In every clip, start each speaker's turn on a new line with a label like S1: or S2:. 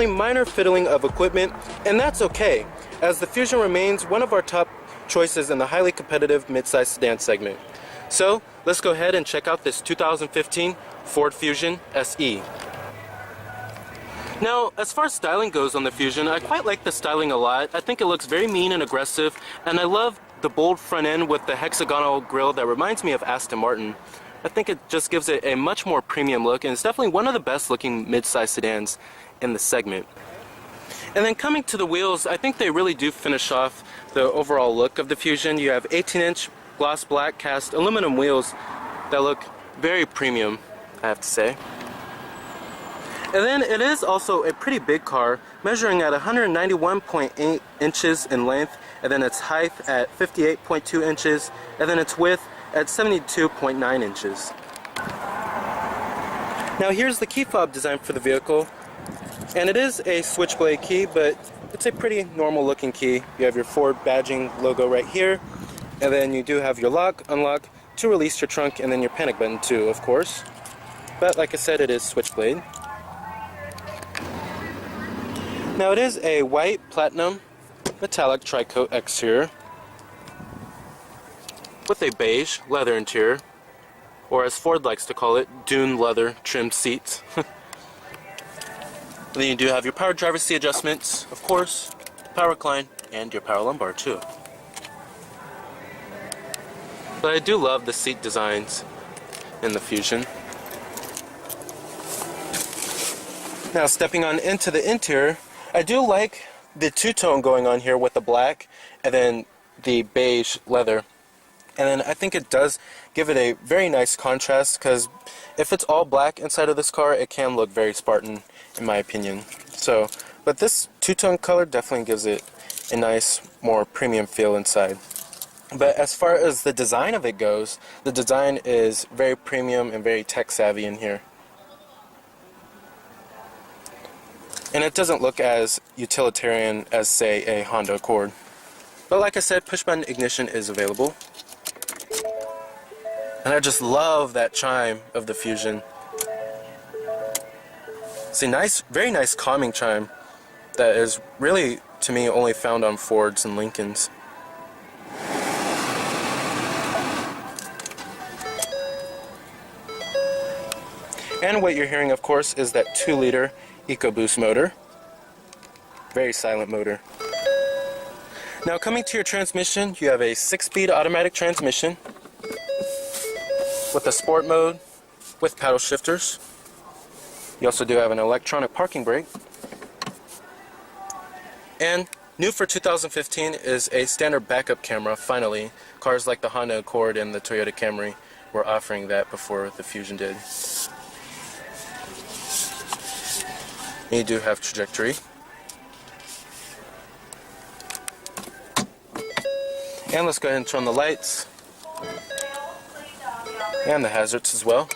S1: definitely minor fiddling of equipment, and that's okay, as the Fusion remains one of our top choices in the highly competitive midsize sedan segment. So let's go ahead and check out this 2015 Ford Fusion SE. Now, as far as styling goes on the Fusion, I quite like the styling a lot. I think it looks very mean and aggressive, and I love the bold front end with the hexagonal grille that reminds me of Aston Martin. I think it just gives it a much more premium look, and it's definitely one of the best looking midsize sedans in the segment. And then coming to the wheels, I think they really do finish off the overall look of the Fusion. You have 18-inch gloss black cast aluminum wheels that look very premium, I have to say. And then it is also a pretty big car, measuring at 191.8 inches in length, and then its height at 58.2 inches, and then its width at 72.9 inches. Now here's the key fob design for the vehicle, and it is a switchblade key, but it's a pretty normal looking key. You have your Ford badging logo right here, and then you do have your lock, unlock, to release your trunk, and then your panic button too, of course. But like I said, it is switchblade. Now it is a white platinum metallic tri-coat exterior with a beige leather interior, or as Ford likes to call it, dune leather trimmed seats. Then you do have your power driver's seat adjustments, of course, power recline, and your power lumbar too. But I do love the seat designs in the Fusion. Now stepping on into the interior, I do like the two-tone going on here with the black and then the beige leather. And then I think it does give it a very nice contrast, because if it's all black inside of this car, it can look very Spartan in my opinion. So, but this two-tone color definitely gives it a nice, more premium feel inside. But as far as the design of it goes, the design is very premium and very tech-savvy in here. And it doesn't look as utilitarian as, say, a Honda Accord. But like I said, push-button ignition is available. And I just love that chime of the Fusion. It's a nice, very nice calming chime that is really, to me, only found on Fords and Lincolns. And what you're hearing, of course, is that 2-liter EcoBoost motor. Very silent motor. Now coming to your transmission, you have a 6-speed automatic transmission with a sport mode with paddle shifters. You also do have an electronic parking brake. And new for 2015 is a standard backup camera, finally. Cars like the Honda Accord and the Toyota Camry were offering that before the Fusion did. And you do have trajectory. And let's go ahead and turn on the lights. And the hazards as well.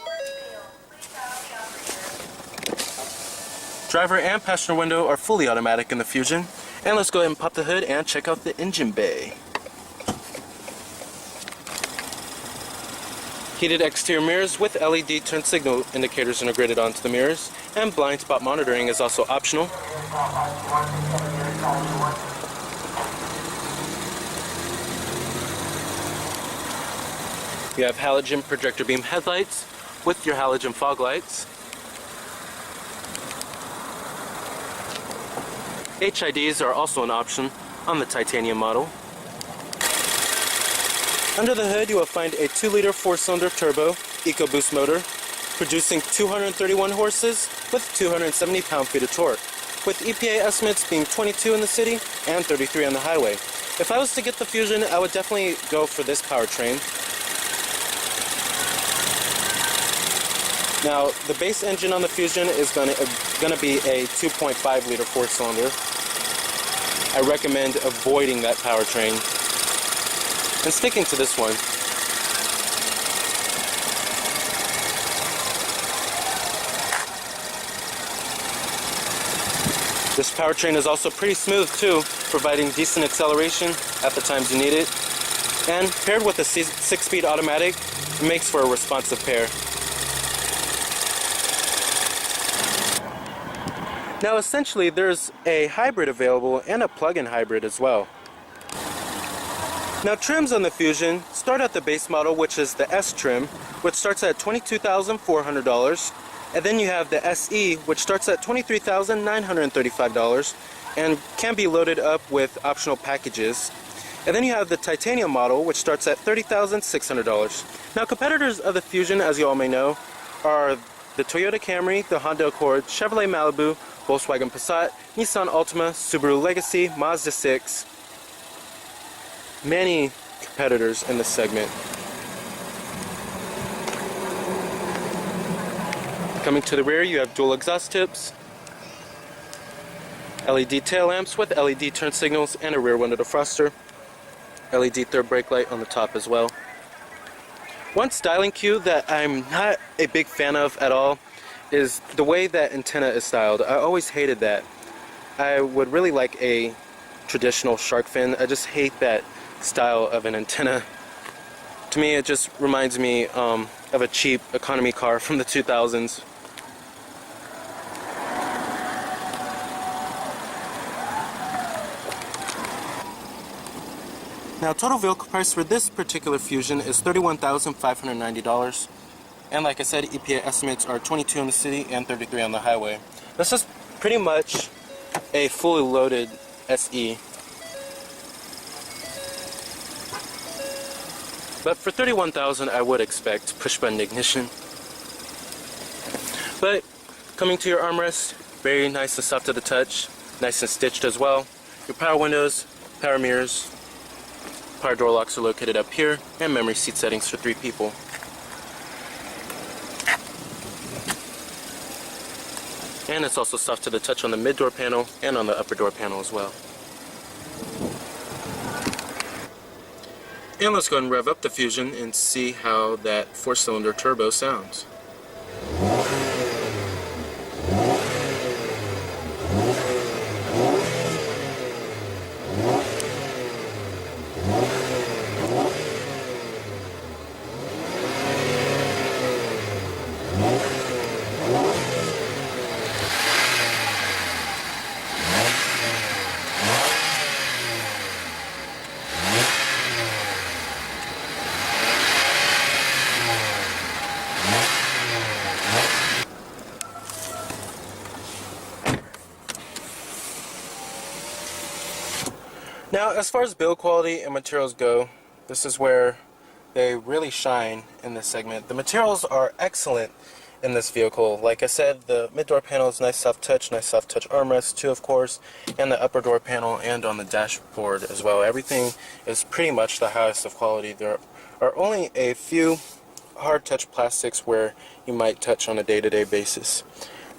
S1: Driver and passenger window are fully automatic in the Fusion. And let's go ahead and pop the hood and check out the engine bay. Heated exterior mirrors with LED turn signal indicators integrated onto the mirrors, and blind spot monitoring is also optional. You have halogen projector beam headlights with your halogen fog lights. HIDs are also an option on the titanium model. Under the hood you will find a 2-liter 4-cylinder turbo EcoBoost motor producing 231 horses with 270 pound-feet of torque, with EPA estimates being 22 in the city and 33 on the highway. If I was to get the Fusion, I would definitely go for this powertrain. Now, the base engine on the Fusion is going to be a 2.5-liter 4-cylinder. I recommend avoiding that powertrain and sticking to this one. This powertrain is also pretty smooth too, providing decent acceleration at the times you need it. And paired with a 6-speed automatic, it makes for a responsive pair. Now essentially there's a hybrid available and a plug-in hybrid as well. Now trims on the Fusion start at the base model, which is the S trim, which starts at $22,400, and then you have the SE, which starts at $23,935 and can be loaded up with optional packages. And then you have the titanium model, which starts at $30,600. Now competitors of the Fusion, as you all may know, are the Toyota Camry, the Honda Accord, Chevrolet Malibu, Volkswagen Passat, Nissan Altima, Subaru Legacy, Mazda 6. Many competitors in this segment. Coming to the rear, you have dual exhaust tips, LED tail lamps with LED turn signals, and a rear window defroster. LED third brake light on the top as well. One styling cue that I'm not a big fan of at all is the way that antenna is styled. I always hated that. I would really like a traditional shark fin. I just hate that style of an antenna. To me, it just reminds me of a cheap economy car from the 2000s. Now, total vehicle price for this particular Fusion is $31,590. And like I said, EPA estimates are 22 in the city and 33 on the highway. This is pretty much a fully loaded SE. But for $31,000, I would expect push-button ignition. But coming to your armrest, very nice and soft to the touch, nice and stitched as well. Your power windows, power mirrors, power door locks are located up here, and memory seat settings for 3 people. And it's also soft to the touch on the mid door panel and on the upper door panel as well. And let's go ahead and rev up the Fusion and see how that 4-cylinder turbo sounds. Now, as far as build quality and materials go, this is where they really shine in this segment. The materials are excellent in this vehicle. Like I said, the mid-door panel is nice soft touch armrest too, of course, and the upper door panel and on the dashboard as well. Everything is pretty much the highest of quality. There are only a few hard touch plastics where you might touch on a day-to-day basis.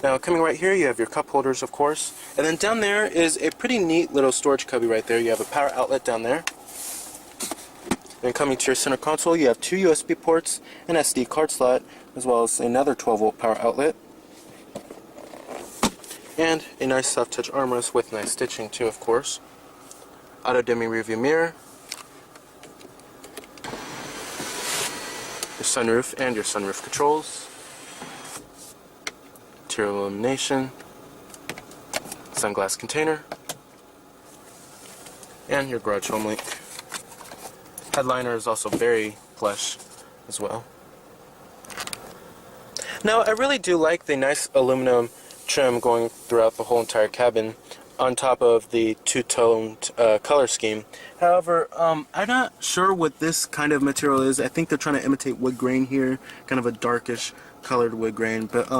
S1: Now, coming right here, you have your cup holders, of course. And then down there is a pretty neat little storage cubby right there. You have a power outlet down there. Then coming to your center console, you have 2 USB ports, an SD card slot, as well as another 12-volt power outlet. And a nice soft touch armrest with nice stitching too, of course. Auto-dimming rearview mirror. Your sunroof and your sunroof controls. Interior illumination, sunglass container, and your garage home link. Headliner is also very plush as well. Now, I really do like the nice aluminum trim going throughout the whole entire cabin on top of the two-toned color scheme. However, I'm not sure what this kind of material is. I think they're trying to imitate wood grain here, kind of a darkish colored wood grain, but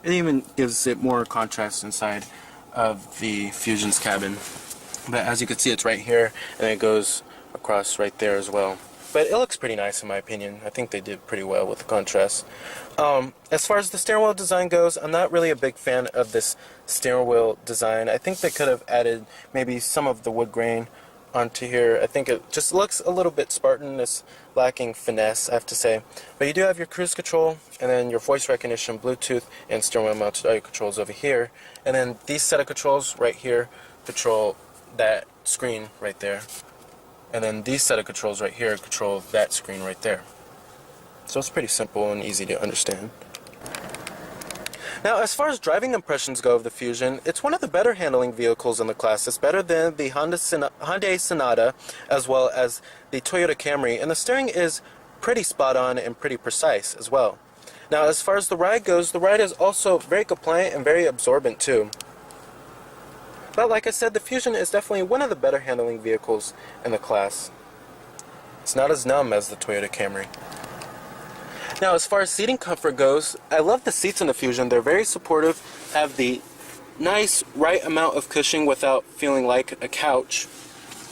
S1: it even gives it more contrast inside of the Fusion's cabin. But as you can see, it's right here, and it goes across right there as well. But it looks pretty nice in my opinion. I think they did pretty well with the contrast. As far as the steering wheel design goes, I'm not really a big fan of this steering wheel design. I think they could have added maybe some of the wood grain onto here. I think it just looks a little bit Spartan. It's lacking finesse, I have to say. But you do have your cruise control, and then your voice recognition, Bluetooth, and steering wheel mounted audio controls over here. And then these set of controls right here control that screen right there. And then these set of controls right here control that screen right there. So it's pretty simple and easy to understand. Now, as far as driving impressions go of the Fusion, it's one of the better handling vehicles in the class. It's better than the Hyundai Sonata as well as the Toyota Camry, and the steering is pretty spot on and pretty precise as well. Now, as far as the ride goes, the ride is also very compliant and very absorbent too. But like I said, the Fusion is definitely one of the better handling vehicles in the class. It's not as numb as the Toyota Camry. Now, as far as seating comfort goes, I love the seats in the Fusion. They're very supportive, have the nice right amount of cushioning without feeling like a couch.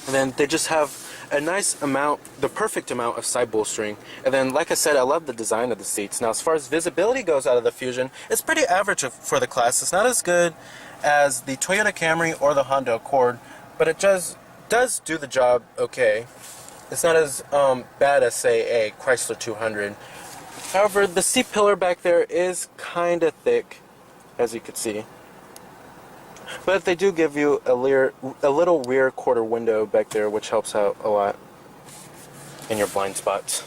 S1: And then they just have a nice amount, the perfect amount of side bolstering. And then, like I said, I love the design of the seats. Now, as far as visibility goes out of the Fusion, it's pretty average for the class. It's not as good as the Toyota Camry or the Honda Accord, but it does do the job okay. It's not as bad as, say, a Chrysler 200. However, the seat pillar back there is kind of thick, as you can see. But they do give you a little rear quarter window back there, which helps out a lot in your blind spots.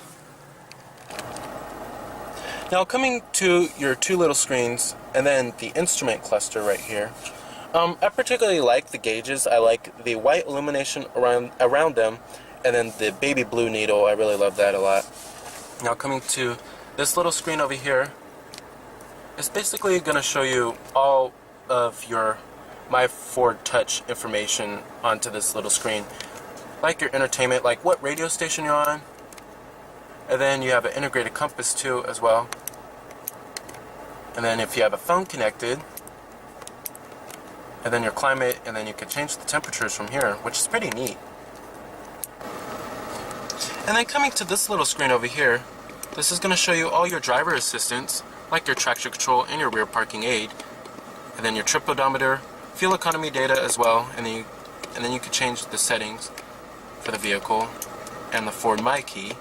S1: Now, coming to your two little screens and then the instrument cluster right here, I particularly like the gauges. I like the white illumination around them, and then the baby blue needle. I really love that a lot. Now, coming to this little screen over here, it's basically going to show you all of your My Ford Touch information onto this little screen. Like your entertainment, like what radio station you're on, and then you have an integrated compass too as well. And then if you have a phone connected, and then your climate, and then you can change the temperatures from here, which is pretty neat. And then coming to this little screen over here, this is going to show you all your driver assistance, like your traction control and your rear parking aid, and then your trip odometer, fuel economy data as well, and then you can change the settings for the vehicle and the Ford My Key.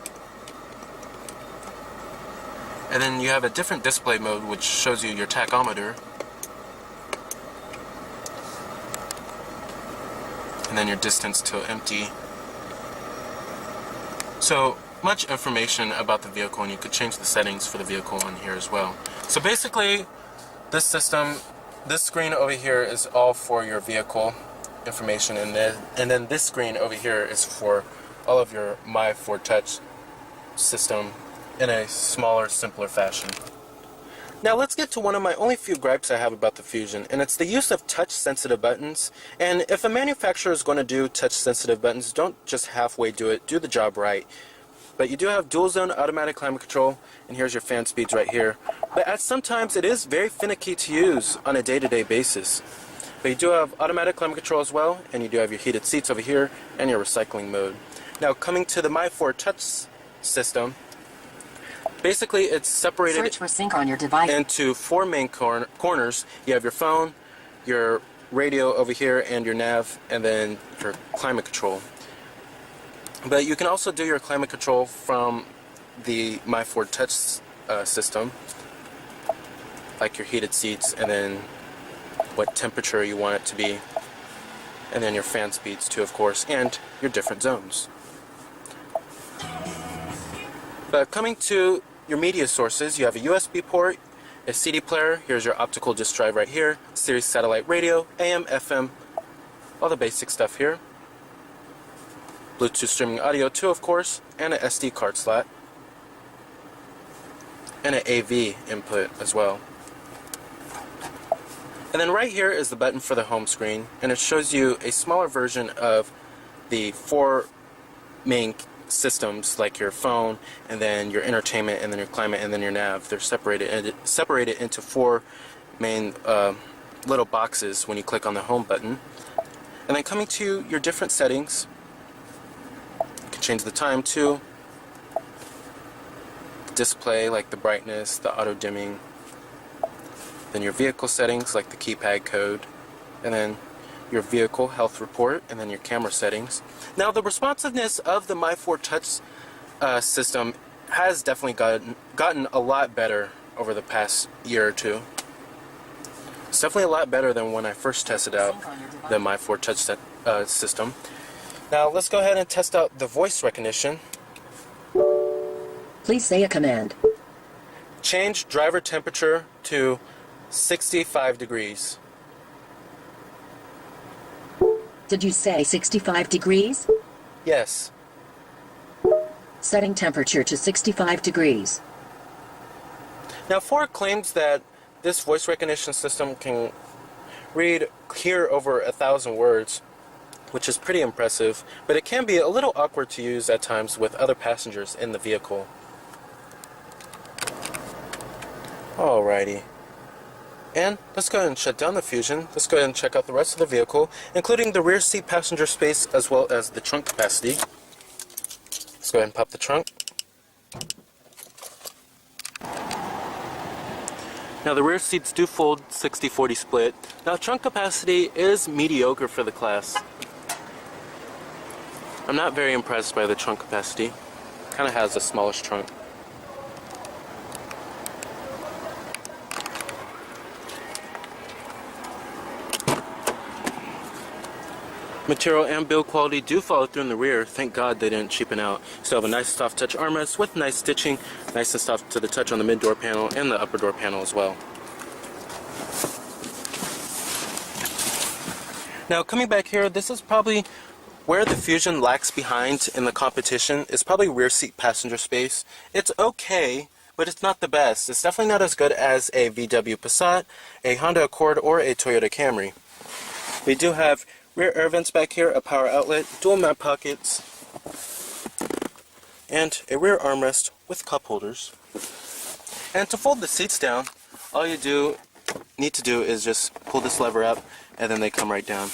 S1: And then you have a different display mode which shows you your tachometer, and then your distance to empty. So much information about the vehicle, and you could change the settings for the vehicle on here as well. So basically, this system, this screen over here is all for your vehicle information, and then this screen over here is for all of your My Ford Touch system in a smaller, simpler fashion. Now let's get to one of my only few gripes I have about the Fusion, and it's the use of touch-sensitive buttons. And if a manufacturer is going to do touch-sensitive buttons, don't just halfway do it, do the job right. But you do have dual-zone automatic climate control, and here's your fan speeds right here. But sometimes it is very finicky to use on a day-to-day basis. But you do have automatic climate control as well, and you do have your heated seats over here, and your recycling mode. Now coming to the My Ford Touch system, basically it's separated into four main corners. You have your phone, your radio over here, and your nav, and then your climate control. But you can also do your climate control from the My Ford Touch system, like your heated seats, and then what temperature you want it to be, and then your fan speeds too, of course, and your different zones. But coming to your media sources, you have a USB port, a CD player, here's your optical disc drive right here, Sirius satellite radio, AM, FM, all the basic stuff here. Bluetooth streaming audio too, of course, and an SD card slot, and an AV input as well. And then right here is the button for the home screen, and it shows you a smaller version of the four main systems, like your phone, and then your entertainment, and then your climate, and then your nav. They're separated into four main little boxes when you click on the home button. And then coming to your different settings, you can change the time too, display like the brightness, the auto dimming, then your vehicle settings like the keypad code, and then your vehicle health report, and then your camera settings. Now the responsiveness of the My Ford Touch system has definitely gotten a lot better over the past year or two. It's definitely a lot better than when I first tested out the My Ford Touch system. Now let's go ahead and test out the voice recognition.
S2: Please say a command.
S1: Change driver temperature to 65 degrees.
S2: Did you say 65 degrees?
S1: Yes.
S2: Setting temperature to 65 degrees.
S1: Now Ford claims that this voice recognition system can hear over 1,000 words, which is pretty impressive, but it can be a little awkward to use at times with other passengers in the vehicle. Alrighty. And let's go ahead and shut down the Fusion. Let's go ahead and check out the rest of the vehicle, including the rear seat passenger space as well as the trunk capacity. Let's go ahead and pop the trunk. Now the rear seats do fold 60-40 split. Now trunk capacity is mediocre for the class. I'm not very impressed by the trunk capacity. Kind of has the smallest trunk. Material and build quality do follow through in the rear. Thank God they didn't cheapen out. Still have a nice soft touch armrest with nice stitching, nice and soft to the touch on the mid door panel and the upper door panel as well. Now coming back here, this is probably where the Fusion lags behind in the competition. Is probably rear seat passenger space. It's okay, but it's not the best. It's definitely not as good as a VW Passat, a Honda Accord, or a Toyota Camry. We do have rear air vents back here, a power outlet, dual map pockets, and a rear armrest with cup holders. And to fold the seats down, all you need to do is just pull this lever up, and then they come right down.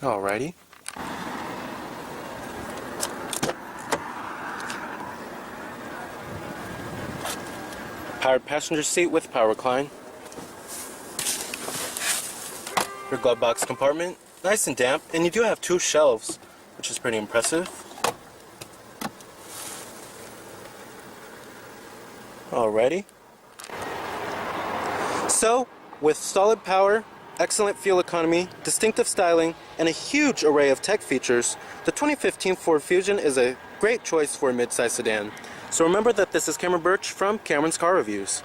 S1: Alrighty. Powered passenger seat with power recline. Your glove box compartment, nice and damp, and you do have 2 shelves, which is pretty impressive. Alrighty. So, with solid power, excellent fuel economy, distinctive styling, and a huge array of tech features, the 2015 Ford Fusion is a great choice for a midsize sedan. So remember that this is Cameron Birch from Cameron's Car Reviews.